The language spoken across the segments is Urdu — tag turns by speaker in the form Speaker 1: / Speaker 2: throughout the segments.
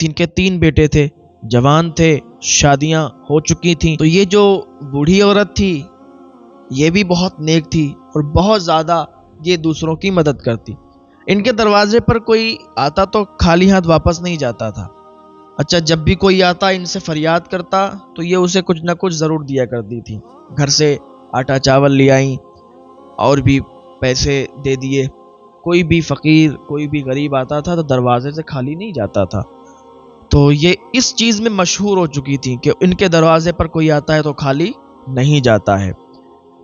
Speaker 1: تین کے تین بیٹے تھے، جوان تھے، شادیاں ہو چکی تھیں۔ تو یہ جو بوڑھی عورت تھی یہ بھی بہت نیک تھی اور بہت زیادہ یہ دوسروں کی مدد کرتی۔ ان کے دروازے پر کوئی آتا تو خالی ہاتھ واپس نہیں جاتا تھا۔ اچھا، جب بھی کوئی آتا ان سے فریاد کرتا تو یہ اسے کچھ نہ کچھ ضرور دیا کرتی تھی۔ گھر سے آٹا چاول لے آئیں اور بھی پیسے دے دیے۔ کوئی بھی فقیر، کوئی بھی غریب آتا تھا تو دروازے سے خالی نہیں جاتا تھا۔ تو یہ اس چیز میں مشہور ہو چکی تھی کہ ان کے دروازے پر کوئی آتا ہے تو خالی نہیں جاتا ہے۔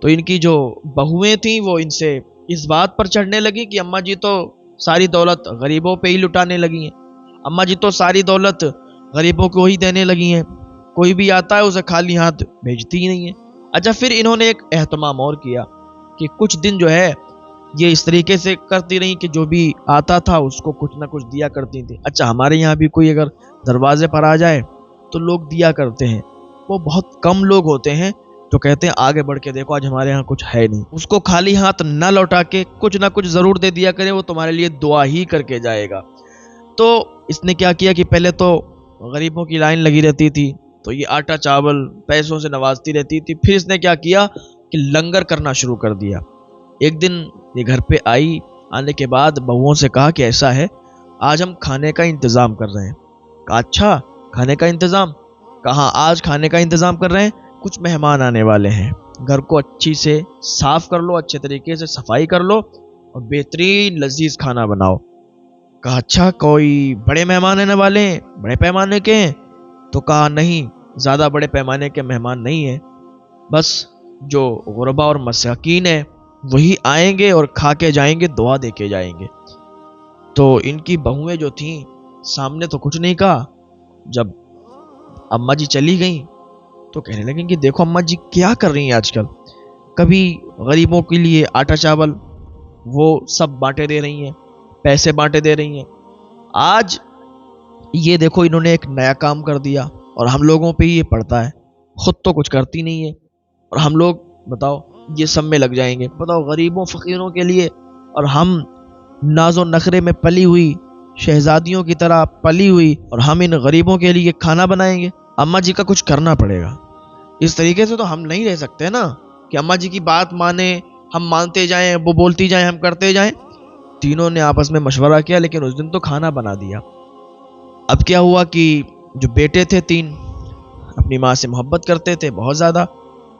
Speaker 1: تو ان کی جو بہویں تھیں وہ ان سے اس بات پر چڑھنے لگی کہ اماں جی تو ساری دولت غریبوں پہ ہی لٹانے لگی ہیں، اماں جی تو ساری دولت غریبوں کو ہی دینے لگی ہیں، کوئی بھی آتا ہے اسے خالی ہاتھ بھیجتی ہی نہیں ہے۔ اچھا، پھر انہوں نے ایک اہتمام اور کیا کہ کچھ دن جو ہے یہ اس طریقے سے کرتی رہی کہ جو بھی آتا تھا اس کو کچھ نہ کچھ دیا کرتی تھی۔ اچھا، ہمارے یہاں بھی کوئی اگر دروازے پر آ جائے تو لوگ دیا کرتے ہیں، وہ بہت کم لوگ ہوتے ہیں جو کہتے ہیں آگے بڑھ کے دیکھو آج ہمارے ہاں کچھ ہے نہیں۔ اس کو خالی ہاتھ نہ لوٹا کے کچھ نہ کچھ ضرور دے دیا کرے، وہ تمہارے لیے دعا ہی کر کے جائے گا۔ تو اس نے کیا کیا کہ پہلے تو غریبوں کی لائن لگی رہتی تھی تو یہ آٹا چاول پیسوں سے نوازتی رہتی تھی۔ پھر اس نے کیا کیا کہ لنگر کرنا شروع کر دیا۔ ایک دن یہ گھر پہ آنے کے بعد بہوؤں سے کہا کہ ایسا ہے آج ہم کھانے کا انتظام کر رہے ہیں۔ کہا اچھا کھانے کا انتظام؟ کہاں آج کھانے کا انتظام کر رہے ہیں، کچھ مہمان آنے والے ہیں، گھر کو اچھی سے صاف کر لو، اچھے طریقے سے صفائی کر لو اور بہترین لذیذ کھانا بناؤ۔ کہا اچھا کوئی بڑے مہمان آنے والے ہیں، بڑے پیمانے کے ہیں؟ تو کہا نہیں، زیادہ بڑے پیمانے کے مہمان نہیں ہیں، بس جو غربا اور مساکین ہیں وہی آئیں گے اور کھا کے جائیں گے، دعا دے کے جائیں گے۔ تو ان کی بہویں جو تھیں سامنے تو کچھ نہیں کہا، جب اماں جی چلی گئیں تو کہنے لگیں کہ دیکھو اماں جی کیا کر رہی ہیں آج کل، کبھی غریبوں کے لیے آٹا چاول وہ سب بانٹے دے رہی ہیں، پیسے بانٹے دے رہی ہیں، آج یہ دیکھو انہوں نے ایک نیا کام کر دیا اور ہم لوگوں پہ ہی یہ پڑتا ہے، خود تو کچھ کرتی نہیں ہے اور ہم لوگ بتاؤ یہ سب میں لگ جائیں گے، بتاؤ غریبوں فقیروں کے لیے، اور ہم ناز و نخرے میں پلی ہوئی شہزادیوں کی طرح پلی ہوئی اور ہم ان غریبوں کے لیے کھانا بنائیں گے۔ اماں جی کا کچھ کرنا پڑے گا، اس طریقے سے تو ہم نہیں رہ سکتے نا کہ اماں جی کی بات مانیں، ہم مانتے جائیں، وہ بولتی جائیں، ہم کرتے جائیں۔ تینوں نے آپس میں مشورہ کیا لیکن اس دن تو کھانا بنا دیا۔ اب کیا ہوا کہ جو بیٹے تھے تین اپنی ماں سے محبت کرتے تھے بہت زیادہ،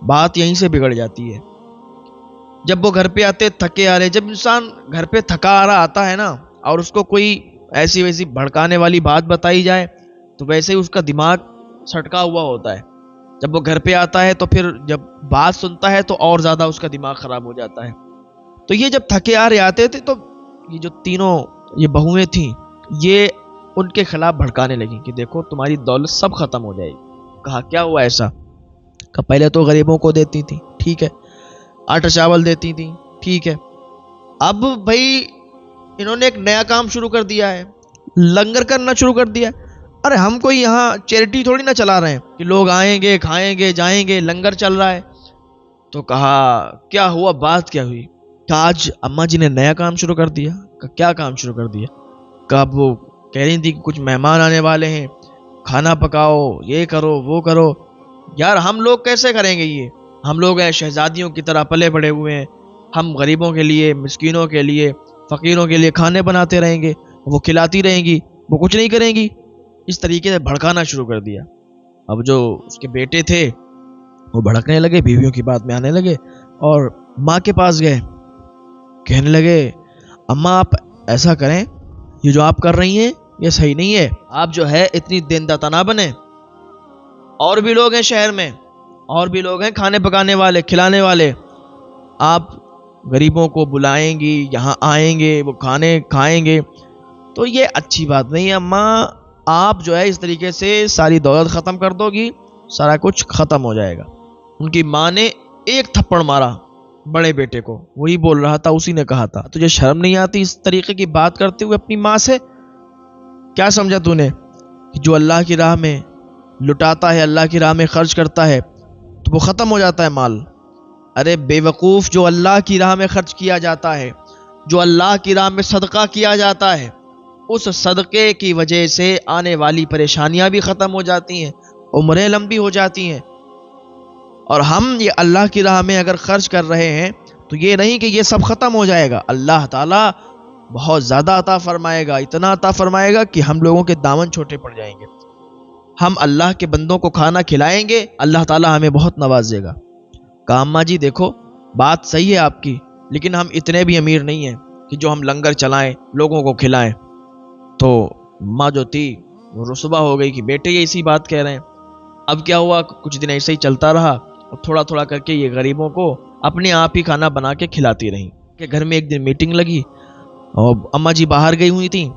Speaker 1: بات یہیں سے بگڑ جاتی ہے۔ جب وہ گھر پہ آتے تھکے آ رہے، جب انسان گھر پہ تھکا آ رہا آتا ہے نا اور اس کو کوئی ایسی ویسی بھڑکانے والی بات بتائی جائے تو ویسے ہی اس کا دماغ سٹکا ہوا ہوتا ہے۔ جب وہ گھر پہ آتا ہے تو پھر جب بات سنتا ہے تو اور زیادہ اس کا دماغ خراب ہو جاتا ہے۔ تو یہ جب تھکے آ رہے آتے تھے تو یہ جو تینوں یہ بہویں تھیں یہ ان کے خلاف بھڑکانے لگیں کہ دیکھو تمہاری دولت سب ختم ہو جائے گی۔ کہا کیا ہوا ایسا؟ کہ پہلے تو غریبوں کو دیتی تھی، ٹھیک ہے، آٹا چاول دیتی تھی، ٹھیک ہے، اب بھائی انہوں نے ایک نیا کام شروع کر دیا ہے، لنگر کرنا شروع کر دیا ہے۔ ارے ہم کوئی یہاں چیریٹی تھوڑی نہ چلا رہے ہیں کہ لوگ آئیں گے کھائیں گے جائیں گے، لنگر چل رہا ہے۔ تو کہا کیا ہوا، بات کیا ہوئی؟ کہ آج اماں جی نے نیا کام شروع کر دیا۔ کہ کیا کام شروع کر دیا؟ کہ اب وہ کہہ رہی تھی کہ کچھ مہمان آنے والے ہیں، کھانا پکاؤ، یہ کرو وہ کرو۔ یار ہم لوگ کیسے کریں گے یہ؟ ہم لوگ ہیں شہزادیوں کی طرح پلے بڑے ہوئے ہیں، ہم غریبوں کے لیے، مسکینوں کے لیے، فقیروں کے لیے کھانے بناتے رہیں گے، وہ کھلاتی رہیں گی، وہ کچھ نہیں کریں گی۔ اس طریقے سے بھڑکانا شروع کر دیا۔ اب جو اس کے بیٹے تھے وہ بھڑکنے لگے، بیویوں کی بات میں آنے لگے اور ماں کے پاس گئے، کہنے لگے اماں آپ ایسا کریں، یہ جو آپ کر رہی ہیں یہ صحیح نہیں ہے، آپ جو ہے اتنی دین داتا نہ بنیں، اور بھی لوگ ہیں شہر میں، اور بھی لوگ ہیں کھانے پکانے والے کھلانے والے، آپ غریبوں کو بلائیں گی، یہاں آئیں گے، وہ کھانے کھائیں گے، تو یہ اچھی بات نہیں ہے اماں، آپ جو ہے اس طریقے سے ساری دولت ختم کر دو گی، سارا کچھ ختم ہو جائے گا۔ ان کی ماں نے ایک تھپڑ مارا بڑے بیٹے کو، وہی بول رہا تھا، اسی نے کہا تھا تجھے شرم نہیں آتی اس طریقے کی بات کرتے ہوئے اپنی ماں سے؟ کیا سمجھا تو نے کہ جو اللہ کی راہ میں لٹاتا ہے، اللہ کی راہ میں خرچ کرتا ہے تو وہ ختم ہو جاتا ہے مال؟ ارے بے وقوف، جو اللہ کی راہ میں خرچ کیا جاتا ہے، جو اللہ کی راہ میں صدقہ کیا جاتا ہے، اس صدقے کی وجہ سے آنے والی پریشانیاں بھی ختم ہو جاتی ہیں، عمریں لمبی ہو جاتی ہیں۔ اور ہم یہ اللہ کی راہ میں اگر خرچ کر رہے ہیں تو یہ نہیں کہ یہ سب ختم ہو جائے گا، اللہ تعالیٰ بہت زیادہ عطا فرمائے گا، اتنا عطا فرمائے گا کہ ہم لوگوں کے دامن چھوٹے پڑ جائیں گے۔ ہم اللہ کے بندوں کو کھانا کھلائیں گے، اللہ تعالیٰ ہمیں بہت نوازے گا۔ کہا اماں جی دیکھو بات صحیح ہے آپ کی، لیکن ہم اتنے بھی امیر نہیں ہیں کہ جو ہم لنگر چلائیں، لوگوں کو کھلائیں۔ تو ماں جو تھی وہ رسوا ہو گئی کہ بیٹے یہ اسی بات کہہ رہے ہیں۔ اب کیا ہوا، کچھ دن ایسے ہی چلتا رہا اور تھوڑا تھوڑا کر کے یہ غریبوں کو اپنے آپ ہی کھانا بنا کے کھلاتی رہیں۔ کہ گھر میں ایک دن میٹنگ لگی اور اماں جی باہر گئی ہوئی تھیں،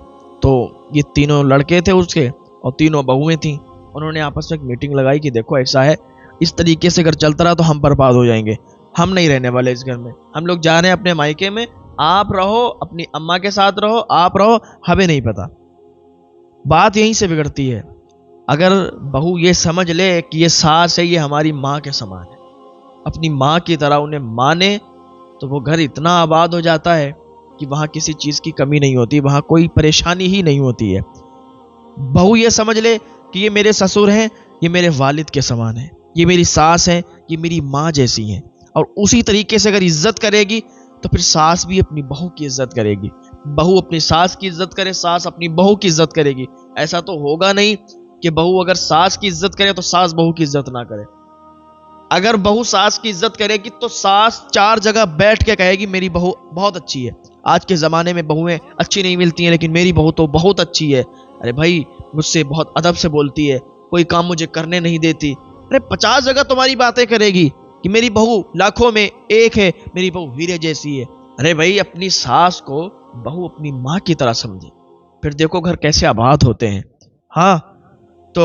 Speaker 1: تو یہ تینوں لڑکے تھے اس کے اور تینوں بہویں تھیں۔ انہوں نے آپس میں ایک میٹنگ لگائی کہ دیکھو ایسا ہے، اس طریقے سے اگر چلتا رہا تو ہم برباد ہو جائیں گے، ہم نہیں رہنے والے اس گھر میں، ہم لوگ جا رہے ہیں اپنے مائکے میں، آپ رہو اپنی اماں کے ساتھ رہو، آپ رہو، ہمیں نہیں پتا۔ بات یہیں سے بگڑتی ہے۔ اگر بہو یہ سمجھ لے کہ یہ ساس ہے، یہ ہماری ماں کے سامان ہے، اپنی ماں کی طرح انہیں مانے، تو وہ گھر اتنا آباد ہو جاتا ہے کہ وہاں کسی چیز کی کمی نہیں ہوتی، وہاں کوئی پریشانی ہی نہیں ہوتی ہے۔ بہو یہ سمجھ لے کہ یہ میرے سسر ہیں، یہ میرے والد کے سامان ہیں، یہ میری ساس ہیں، یہ میری ماں جیسی ہیں، اور اسی طریقے سے اگر عزت کرے گی تو پھر ساس بھی اپنی بہو کی عزت کرے گی، بہو اپنی ساس کی عزت کرے، ساس اپنی بہو کی عزت کرے گی۔ ایسا تو ہوگا نہیں کہ بہو اگر ساس کی عزت کرے تو ساس بہو کی عزت نہ کرے۔ اگر بہو ساس کی عزت کرے گی تو ساس چار جگہ بیٹھ کے کہے گی میری بہو بہت اچھی ہے۔ آج کے زمانے میں بہویں اچھی نہیں ملتی ہیں، لیکن میری بہو تو بہت اچھی ہے، ارے بھائی مجھ سے بہت ادب سے بولتی ہے، کوئی کام مجھے کرنے نہیں دیتی۔ ارے 50 جگہ تمہاری باتیں کرے گی کہ میری بہو لاکھوں میں ایک ہے، میری بہو ہیرے جیسی ہے۔ ارے بھائی اپنی ساس کو بہو اپنی ماں کی طرح سمجھے، پھر دیکھو گھر کیسے آباد ہوتے ہیں۔ ہاں تو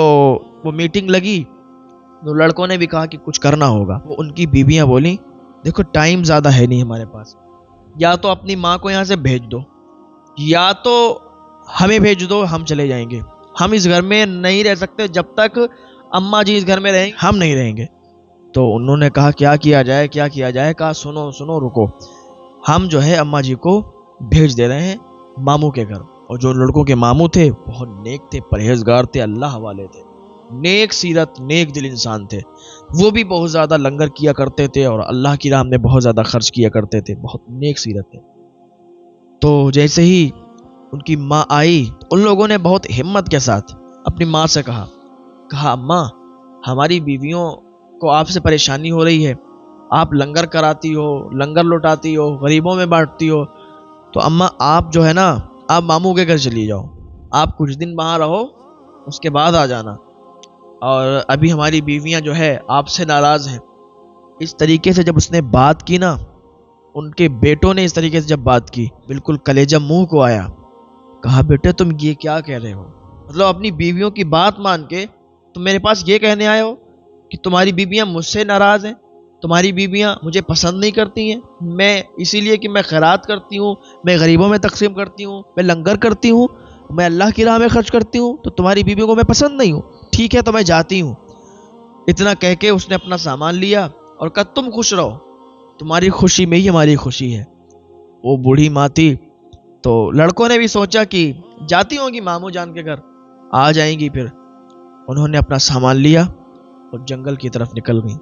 Speaker 1: وہ میٹنگ لگی تو لڑکوں نے بھی کہا کہ کچھ کرنا ہوگا۔ وہ ان کی بیویاں بولیں دیکھو ٹائم زیادہ ہے نہیں ہمارے پاس، یا تو اپنی ماں کو یہاں سے بھیج دو، یا تو ہمیں بھیج دو، ہم چلے جائیں گے، ہم اس گھر میں نہیں رہ سکتے، جب تک اماں جی اس گھر میں رہیں ہم نہیں رہیں گے۔ تو انہوں نے کہا کیا کیا جائے، کیا کیا جائے؟ کہا سنو سنو رکو، ہم جو ہے اماں جی کو بھیج دے رہے ہیں ماموں کے گھر۔ اور جو لڑکوں کے ماموں تھے بہت نیک تھے، پرہیزگار تھے، اللہ والے تھے، نیک سیرت، نیک دل انسان تھے۔ وہ بھی بہت زیادہ لنگر کیا کرتے تھے اور اللہ کی راہ میں بہت زیادہ خرچ کیا کرتے تھے، بہت نیک سیرت تھے۔ تو جیسے ہی ان کی ماں آئی، ان لوگوں نے بہت ہمت کے ساتھ اپنی ماں سے کہا اماں ہماری بیویوں کو آپ سے پریشانی ہو رہی ہے، آپ لنگر کراتی ہو، لنگر لوٹاتی ہو، غریبوں میں بانٹتی ہو، تو اماں آپ جو ہے نا آپ ماموں کے گھر چلی جاؤ، آپ کچھ دن وہاں رہو، اس کے بعد آ جانا، اور ابھی ہماری بیویاں جو ہے آپ سے ناراض ہیں۔ اس طریقے سے جب اس نے بات کی نا، ان کے بیٹوں نے اس طریقے سے جب بات کی، بالکل کلیجہ منہ کو آیا۔ کہا بیٹے تم یہ کیا کہہ رہے ہو؟ مطلب اپنی بیویوں کی بات مان کے تم میرے پاس یہ کہنے آئے ہو کہ تمہاری بیویاں مجھ سے ناراض ہیں، تمہاری بیویاں مجھے پسند نہیں کرتی ہیں، میں اسی لیے کہ میں خیرات کرتی ہوں، میں غریبوں میں تقسیم کرتی ہوں، میں لنگر کرتی ہوں، میں اللہ کی راہ میں خرچ کرتی ہوں، تو تمہاری بیویوں کو میں پسند نہیں ہوں، ٹھیک ہے تو میں جاتی ہوں۔ اتنا کہہ کے اس نے اپنا سامان لیا اور کہا تم خوش رہو، تمہاری خوشی میں ہی ہماری خوشی ہے۔ وہ بوڑھی ماں تھی، تو لڑکوں نے بھی سوچا کہ جاتی ہوں گی ماموں جان کے گھر، آ جائیں گی۔ پھر انہوں نے اپنا سامان لیا اور جنگل کی طرف نکل گئی۔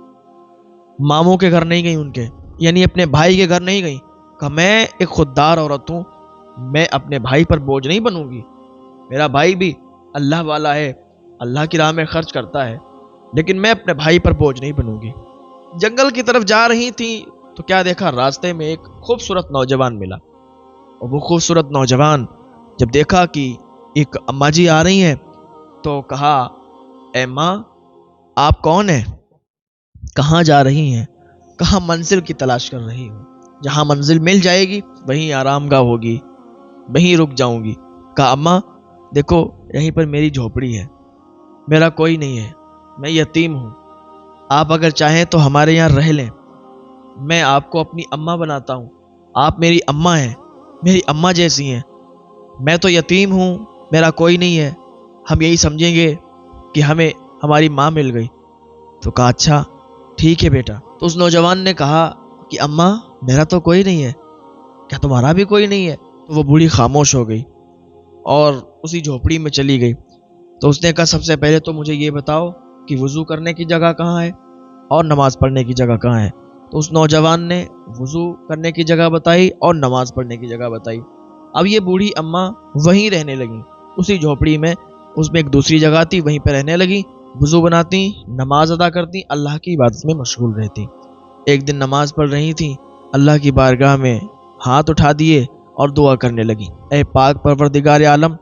Speaker 1: ماموں کے گھر نہیں گئی، ان کے یعنی اپنے بھائی کے گھر نہیں گئی۔ کہا میں ایک خوددار عورت ہوں، میں اپنے بھائی پر بوجھ نہیں بنوں گی، میرا بھائی بھی اللہ والا ہے، اللہ کی راہ میں خرچ کرتا ہے، لیکن میں اپنے بھائی پر بوجھ نہیں بنوں گی۔ جنگل کی طرف جا رہی تھی تو کیا دیکھا، راستے میں ایک خوبصورت نوجوان ملا، اور وہ خوبصورت نوجوان جب دیکھا کہ ایک اماں جی آ رہی ہیں تو کہا اے ماں آپ کون ہیں، کہاں جا رہی ہیں؟ کہا منزل کی تلاش کر رہی ہوں، جہاں منزل مل جائے گی وہیں آرام گاہ ہوگی، وہیں رک جاؤں گی۔ کہا اماں دیکھو یہیں پر میری جھوپڑی ہے، میرا کوئی نہیں ہے، میں یتیم ہوں، آپ اگر چاہیں تو ہمارے یہاں رہ لیں، میں آپ کو اپنی اماں بناتا ہوں، آپ میری اماں ہیں، میری اماں جیسی ہیں، میں تو یتیم ہوں، میرا کوئی نہیں ہے، ہم یہی سمجھیں گے کہ ہمیں ہماری ماں مل گئی۔ تو کہا اچھا ٹھیک ہے بیٹا۔ تو اس نوجوان نے کہا کہ اماں میرا تو کوئی نہیں ہے، کیا تمہارا بھی کوئی نہیں ہے؟ تو وہ بوڑھی خاموش ہو گئی۔ اور اسی جھوپڑی میں چلی گئی۔ تو اس نے کہا سب سے پہلے تو مجھے یہ بتاؤ کہ وضو کرنے کی جگہ کہاں ہے اور نماز پڑھنے کی جگہ کہاں ہے۔ تو اس نوجوان نے وضو کرنے کی جگہ بتائی اور نماز پڑھنے کی جگہ بتائی۔ اب یہ بوڑھی اماں وہیں رہنے لگیں، اسی جھوپڑی میں، اس میں ایک دوسری جگہ تھی، وہیں پہ رہنے لگیں، وضو بناتی، نماز ادا کرتی، اللہ کی عبادت میں مشغول رہتی۔ ایک دن نماز پڑھ رہی تھی، اللہ کی بارگاہ میں ہاتھ اٹھا دیے اور دعا کرنے لگی، اے پاک پروردگار عالم،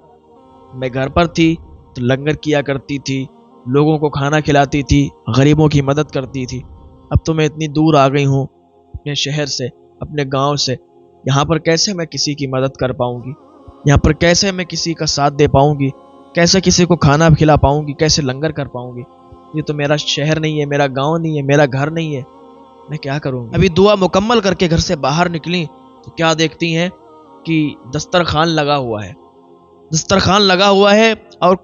Speaker 1: میں گھر پر تھی تو لنگر کیا کرتی تھی، لوگوں کو کھانا کھلاتی تھی، غریبوں کی مدد کرتی تھی۔ اب تو میں اتنی دور آ گئی ہوں اپنے شہر سے، اپنے گاؤں سے، یہاں پر کیسے میں کسی کی مدد کر پاؤں گی؟ یہاں پر کیسے میں کسی کا ساتھ دے پاؤں گی؟ کیسے کسی کو کھانا کھلا پاؤں گی؟ کیسے لنگر کر پاؤں گی؟ یہ تو میرا شہر نہیں ہے، میرا گاؤں نہیں ہے، میرا گھر نہیں ہے، میں کیا کروں گی؟ ابھی دعا مکمل کر کے گھر سے باہر نکلی تو کیا دیکھتی ہیں کہ دسترخوان لگا ہوا ہے، دسترخوان لگا ہوا ہے اور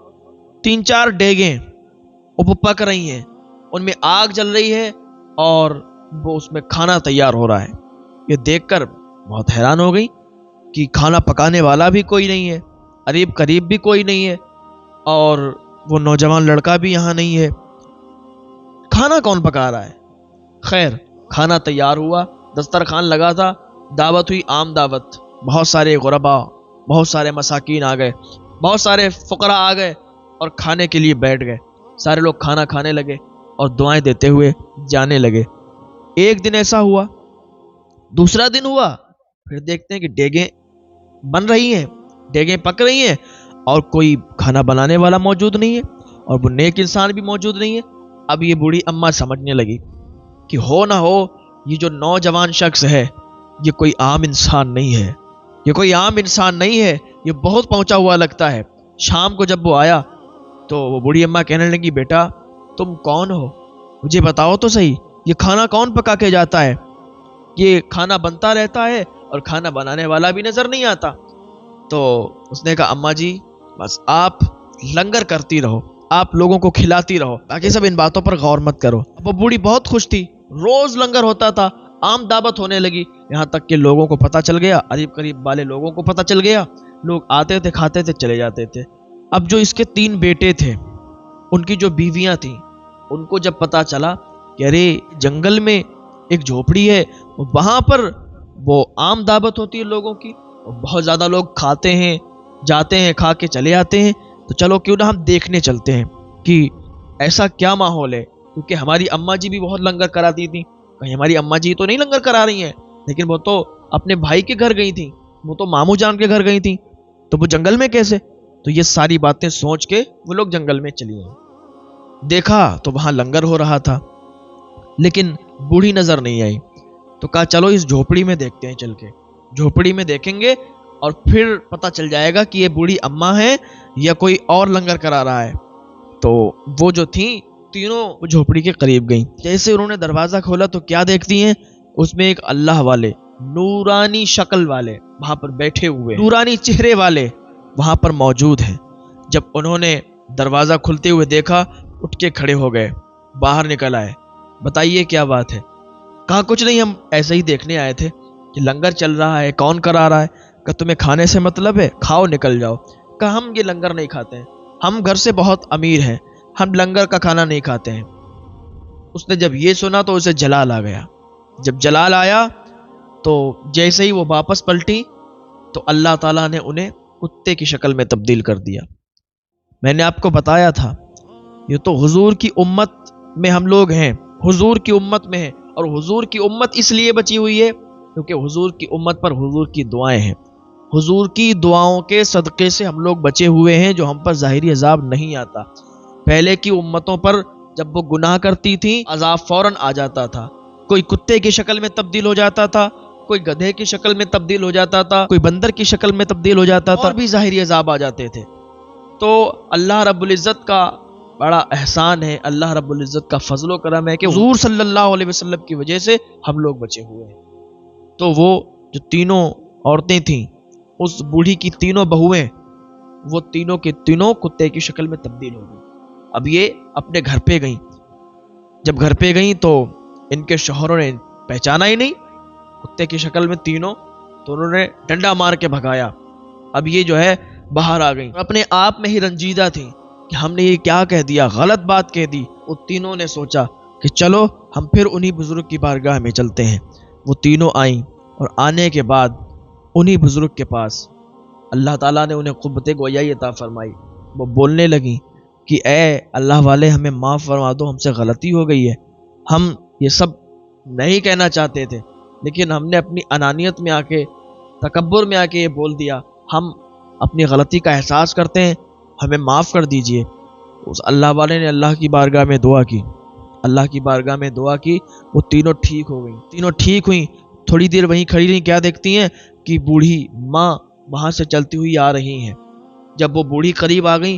Speaker 1: 3-4 دیگیں وہ پک رہی ہیں، ان میں آگ جل رہی ہے اور وہ اس میں کھانا تیار ہو رہا ہے۔ یہ دیکھ کر بہت حیران ہو گئی کہ کھانا پکانے والا بھی کوئی نہیں ہے، قریب قریب بھی کوئی نہیں ہے، اور وہ نوجوان لڑکا بھی یہاں نہیں ہے، کھانا کون پکا رہا ہے؟ خیر، کھانا تیار ہوا، دسترخوان لگا تھا، دعوت ہوئی، عام دعوت، بہت سارے غربا، بہت سارے مساکین آ گئے، بہت سارے فقراء آ گئے اور کھانے کے لیے بیٹھ گئے، سارے لوگ کھانا کھانے لگے اور دعائیں دیتے ہوئے جانے لگے۔ ایک دن ایسا ہوا، دوسرا دن ہوا، پھر دیکھتے ہیں کہ دیگیں بن رہی ہیں، دیگیں پک رہی ہیں اور کوئی کھانا بنانے والا موجود نہیں ہے اور وہ نیک انسان بھی موجود نہیں ہے۔ اب یہ بوڑھی اماں سمجھنے لگی کہ ہو نہ ہو یہ جو نوجوان شخص ہے یہ کوئی عام انسان نہیں ہے، یہ کوئی عام انسان نہیں ہے، یہ بہت پہنچا ہوا لگتا ہے۔ شام کو جب وہ آیا تو وہ بوڑھی اماں کہنے لگی، بیٹا تم کون ہو؟ مجھے بتاؤ تو صحیح، یہ کھانا کون پکا کے جاتا ہے؟ یہ کھانا بنتا رہتا ہے اور کھانا بنانے والا بھی نظر نہیں آتا۔ تو اس نے کہا، اماں جی بس آپ لنگر کرتی رہو، آپ لوگوں کو کھلاتی رہو، باقی سب ان باتوں پر غور مت کرو۔ اب وہ بوڑھی بہت خوش تھی، روز لنگر ہوتا تھا، عام دعوت ہونے لگی، یہاں تک کہ لوگوں کو پتہ چل گیا، قریب قریب والے لوگوں کو پتہ چل گیا، لوگ آتے تھے، کھاتے تھے، چلے جاتے تھے۔ اب جو اس کے 3 بیٹے تھے، ان کی جو بیویاں تھیں، ان کو جب پتہ چلا کہ ارے جنگل میں ایک جھوپڑی ہے، وہاں پر وہ عام دعوت ہوتی ہے لوگوں کی، بہت زیادہ لوگ کھاتے ہیں، جاتے ہیں، کھا کے چلے آتے ہیں، تو چلو کیوں نہ ہم دیکھنے چلتے ہیں کہ ایسا کیا ماحول ہے، کیونکہ ہماری اماں جی بھی بہت لنگر کراتی تھیں، کہیں ہماری اماں جی تو نہیں لنگر کرا رہی ہیں، لیکن وہ تو اپنے بھائی کے گھر گئی تھیں، وہ تو ماموں جان کے گھر گئی تھیں، تو وہ جنگل میں کیسے؟ تو یہ ساری باتیں سوچ کے وہ لوگ جنگل میں چلی گئیں۔ دیکھا تو وہاں لنگر ہو رہا تھا لیکن بوڑھی نظر نہیں آئی، تو کہا چلو اس جھوپڑی میں دیکھتے ہیں، چل کے جھوپڑی میں دیکھیں گے اور پھر پتہ چل جائے گا کہ یہ بوڑھی اماں ہے یا کوئی اور لنگر کرا رہا ہے۔ تو وہ جو تھیں تینوں جھوپڑی کے قریب گئیں، جیسے انہوں نے دروازہ کھولا تو کیا دیکھتی ہیں، اس میں ایک اللہ والے، نورانی شکل والے وہاں پر بیٹھے ہوئے، نورانی چہرے والے وہاں پر موجود ہیں۔ جب انہوں نے دروازہ کھلتے ہوئے دیکھا، اٹھ کے کھڑے ہو گئے، باہر نکل آئے، بتائیے کیا بات ہے؟ کہا کچھ نہیں، ہم ایسے ہی دیکھنے آئے تھے کہ لنگر چل رہا ہے، کون کرا رہا ہے؟ کہ تمہیں کھانے سے مطلب ہے، کھاؤ نکل جاؤ۔ کہا ہم یہ لنگر نہیں کھاتے ہیں، ہم گھر سے بہت امیر ہیں، ہم لنگر کا کھانا نہیں کھاتے ہیں۔ اس نے جب یہ سنا تو اسے جلال آ گیا، جب جلال آیا تو جیسے ہی وہ واپس پلٹی تو اللہ تعالیٰ نے انہیں کتے کی شکل میں تبدیل کر دیا۔ میں نے آپ کو بتایا تھا یہ تو حضور کی امت میں ہم لوگ ہیں، حضور کی امت میں ہیں، اور حضور کی امت اس لیے بچی ہوئی ہے کیونکہ حضور کی امت پر حضور کی دعائیں ہیں، حضور کی دعاؤں کے صدقے سے ہم لوگ بچے ہوئے ہیں، جو ہم پر ظاہری عذاب نہیں آتا۔ پہلے کی امتوں پر جب وہ گناہ کرتی تھیں عذاب فوراً آ جاتا تھا، کوئی کتے کی شکل میں تبدیل ہو جاتا تھا، کوئی گدھے کی شکل میں تبدیل ہو جاتا تھا، کوئی بندر کی شکل میں تبدیل ہو جاتا تھا، اور بھی ظاہری عذاب آ جاتے تھے۔ تو اللہ رب العزت کا بڑا احسان ہے، اللہ رب العزت کا فضل و کرم ہے کہ حضور صلی اللہ علیہ وسلم کی وجہ سے ہم لوگ بچے ہوئے ہیں۔ تو وہ جو تینوں عورتیں تھیں، اس بوڑھی کی تینوں بہویں، وہ تینوں کے تینوں کتے کی شکل میں تبدیل ہو گئی۔ اب یہ اپنے گھر پہ گئیں، جب گھر پہ گئیں تو ان کے شوہروں نے پہچانا ہی نہیں کتے کی شکل میں تینوں، تو انہوں نے ڈنڈا مار کے بھگایا۔ اب یہ جو ہے باہر آ گئیں، اپنے آپ میں ہی رنجیدہ تھیں کہ ہم نے یہ کیا کہہ دیا، غلط بات کہہ دی۔ وہ تینوں نے سوچا کہ چلو ہم پھر انہی بزرگ کی بارگاہ میں چلتے ہیں۔ وہ تینوں آئیں اور آنے کے بعد انہی بزرگ کے پاس اللہ تعالیٰ نے انہیں قوت گویائی عطا فرمائی۔ وہ بولنے لگیں کہ اے اللہ والے، ہمیں معاف فرما دو، ہم سے غلطی ہو گئی ہے، ہم یہ سب نہیں کہنا چاہتے تھے، لیکن ہم نے اپنی انانیت میں آ کے، تکبر میں آ کے یہ بول دیا، ہم اپنی غلطی کا احساس کرتے ہیں، ہمیں معاف کر دیجئے۔ اس اللہ والے نے اللہ کی بارگاہ میں دعا کی، اللہ کی بارگاہ میں دعا کی، وہ تینوں ٹھیک ہو گئیں، تینوں ٹھیک ہوئیں۔ تھوڑی دیر وہیں کھڑی رہیں، کیا دیکھتی ہیں کہ بوڑھی ماں وہاں سے چلتی ہوئی آ رہی ہیں۔ جب وہ بوڑھی قریب آ گئیں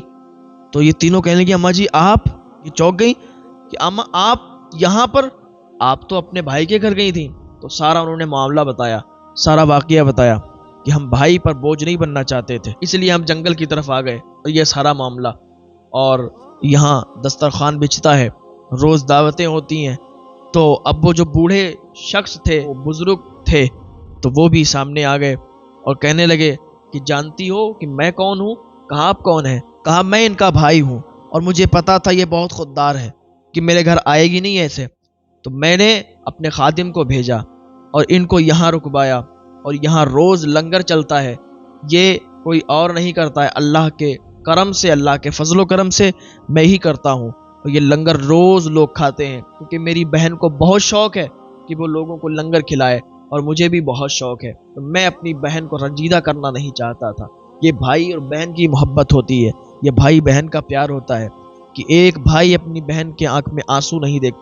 Speaker 1: تو یہ تینوں کہنے لگی، اماں جی آپ؟ یہ چونک گئیں کہ اماں آپ یہاں پر؟ آپ تو اپنے بھائی کے گھر گئی تھیں۔ تو سارا انہوں نے معاملہ بتایا، سارا واقعہ بتایا کہ ہم بھائی پر بوجھ نہیں بننا چاہتے تھے، اس لیے ہم جنگل کی طرف آ گئے، اور یہ سارا معاملہ۔ اور یہاں دسترخوان بچھتا ہے، روز دعوتیں ہوتی ہیں۔ تو اب وہ جو بوڑھے شخص تھے، وہ بزرگ تھے، تو وہ بھی سامنے آ گئے اور کہنے لگے کہ جانتی ہو کہ میں کون ہوں؟ کہا آپ کون ہیں؟ کہا میں ان کا بھائی ہوں، اور مجھے پتا تھا یہ بہت خوددار ہے کہ میرے گھر آئے گی نہیں ایسے، تو میں نے اپنے خادم کو بھیجا اور ان کو یہاں رکوایا، اور یہاں روز لنگر چلتا ہے، یہ کوئی اور نہیں کرتا ہے، اللہ کے کرم سے، اللہ کے فضل و کرم سے میں ہی کرتا ہوں، اور یہ لنگر روز لوگ کھاتے ہیں، کیونکہ میری بہن کو بہت شوق ہے کہ وہ لوگوں کو لنگر کھلائے، اور مجھے بھی بہت شوق ہے، تو میں اپنی بہن کو رنجیدہ کرنا نہیں چاہتا تھا۔ یہ بھائی اور بہن کی محبت ہوتی ہے، یہ بھائی بہن کا پیار ہوتا ہے کہ ایک بھائی اپنی بہن کے آنکھ میں آنسو نہیں دیکھتا۔